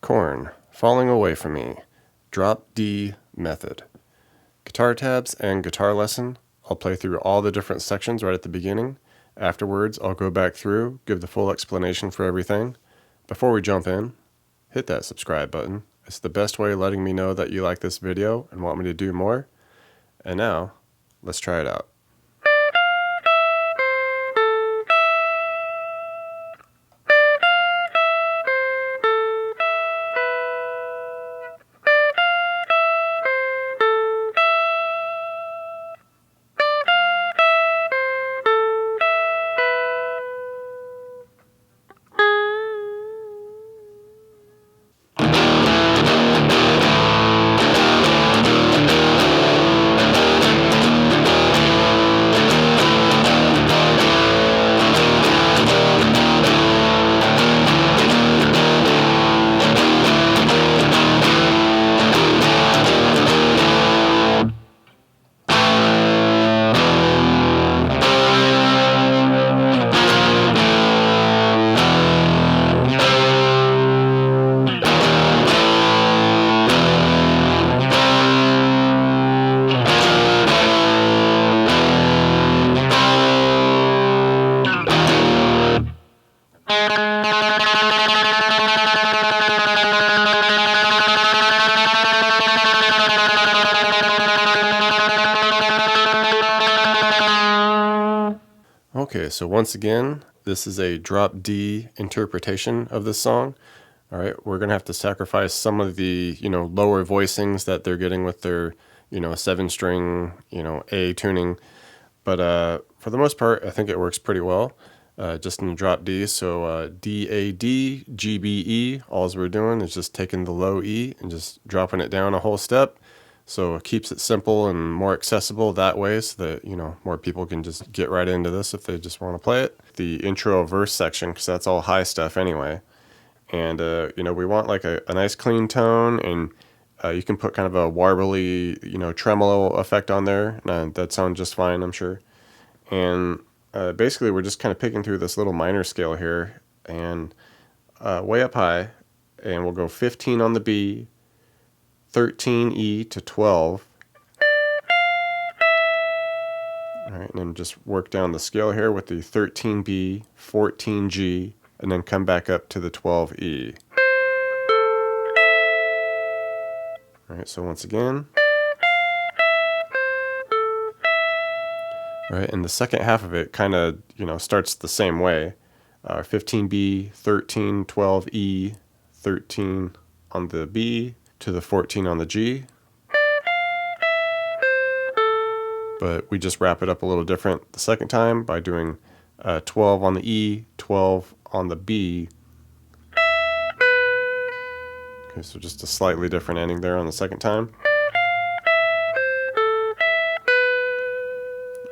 Korn, Falling Away From Me, Drop D Method. Guitar tabs and guitar lesson. I'll play through all the different sections right at the beginning. Afterwards, I'll go back through, give the full explanation for everything. Before we jump in, hit that subscribe button. It's the best way of letting me know that you like this video and want me to do more. And now, let's try it out. Okay, so once again, this is a drop D interpretation of this song. All right, we're going to have to sacrifice some of the, lower voicings that they're getting with their, 7-string, A tuning. But for the most part, I think it works pretty well, just in the drop D. So D, A, D, G, B, E, all we're doing is just taking the low E and just dropping it down a whole step. So it keeps it simple and more accessible that way so that, more people can just get right into this if they just want to play it. The intro verse section, because that's all high stuff anyway. And, we want like a nice clean tone, and you can put kind of a warbly, tremolo effect on there. That sounds just fine, I'm sure. And basically we're just kind of picking through this little minor scale here, and way up high, and we'll go 15 on the B, 13 E to 12. All right, and then just work down the scale here with the 13 B, 14 G, and then come back up to the 12 E. All right, so once again. All right, and the second half of it kind of, starts the same way. 15 B, 13, 12 E, 13 on the B, to the 14 on the G, but we just wrap it up a little different the second time by doing 12 on the E, 12 on the B. Okay, so just a slightly different ending there on the second time.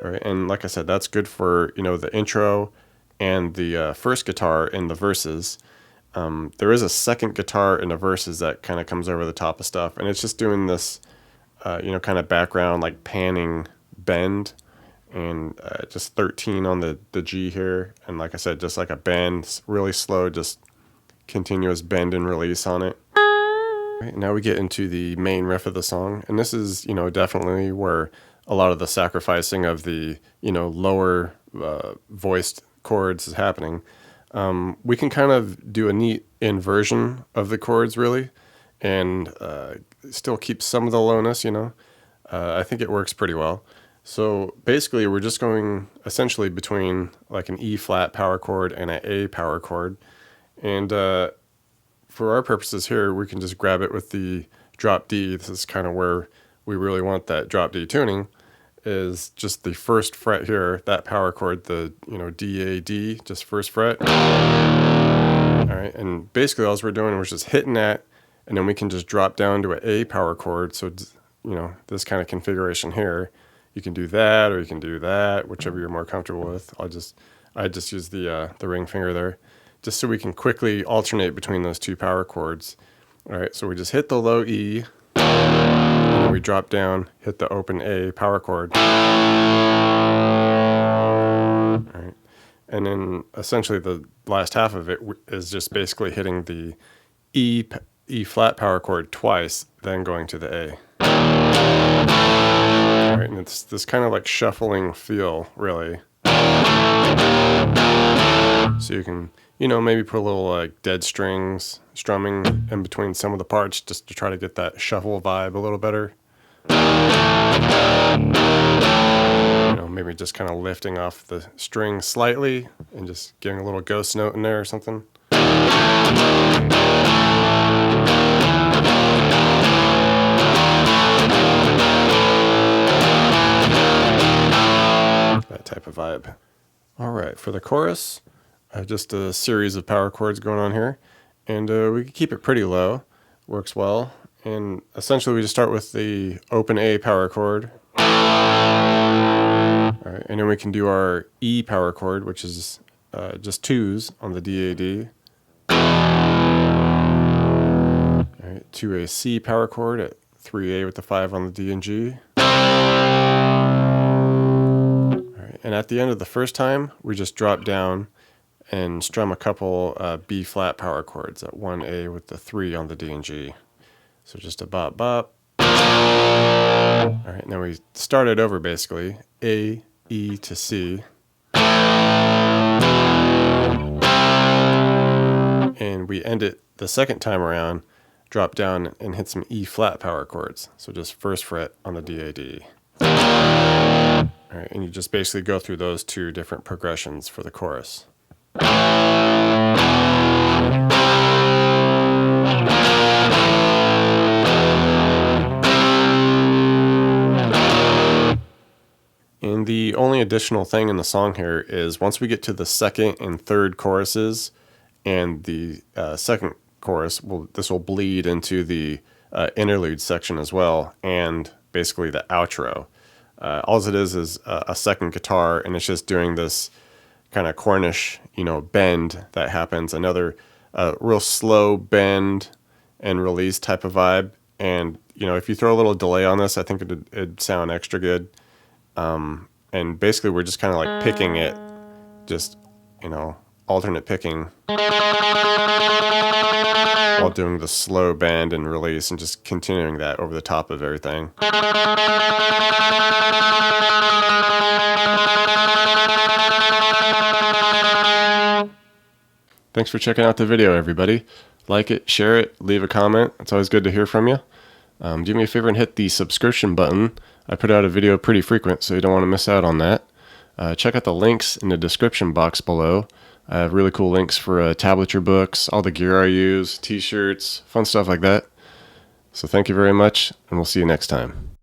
All right, and like I said, that's good for the intro and the first guitar in the verses. There is a second guitar in the verses that kind of comes over the top of stuff, and it's just doing this, kind of background, like panning bend, and just 13 on the G here, and like I said, just like a bend, really slow, just continuous bend and release on it. Right, now we get into the main riff of the song, and this is, definitely where a lot of the sacrificing of the, lower voiced chords is happening. We can kind of do a neat inversion of the chords, really, and still keep some of the lowness, I think it works pretty well. So basically, we're just going essentially between like an E flat power chord and an A power chord. And for our purposes here, we can just grab it with the drop D. This is kind of where we really want that drop D tuning, is just the first fret here, that power chord, the D, A, D, just first fret. All right, and basically all we're doing was just hitting that, and then we can just drop down to an A power chord. So this kind of configuration here, you can do that or you can do that, whichever you're more comfortable with. I just use the ring finger there, just so we can quickly alternate between those two power chords. All right, so we just hit the low E, and then we drop down, hit the open A power chord. All right, and then essentially the last half of it is just basically hitting the E E flat power chord twice, then going to the A. All right, and it's this kind of like shuffling feel, really. So you can, maybe put a little like dead strings strumming in between some of the parts just to try to get that shuffle vibe a little better. Maybe just kind of lifting off the string slightly and just getting a little ghost note in there or something. That type of vibe. All right, for the chorus, just a series of power chords going on here, and we can keep it pretty low. Works well. And essentially we just start with the open A power chord. All right, and then we can do our E power chord, which is just 2s on the DAD. All right, to a C power chord at 3A with the 5 on the D and G. All right, and at the end of the first time, we just drop down and strum a couple B flat power chords at 1A with the 3 on the D and G. So just a bop bop. All right, and then we start it over basically. A, E to C. And we end it the second time around, drop down and hit some E flat power chords. So just first fret on the DAD. All right, and you just basically go through those two different progressions for the chorus. And the only additional thing in the song here is once we get to the second and third choruses and the second chorus, this will bleed into the interlude section as well, and basically the outro. All it is a second guitar, and it's just doing this kind of Cornish, bend that happens. Another real slow bend and release type of vibe. And if you throw a little delay on this, I think it'd sound extra good. And basically we're just kind of like picking it, just, alternate picking while doing the slow bend and release and just continuing that over the top of everything. Thanks for checking out the video, everybody. Like it, share it, leave a comment. It's always good to hear from you. Do me a favor and hit the subscription button. I put out a video pretty frequent, so you don't want to miss out on that. Check out the links in the description box below. I have really cool links for tablature books, all the gear I use, t-shirts, fun stuff like that. So thank you very much, and we'll see you next time.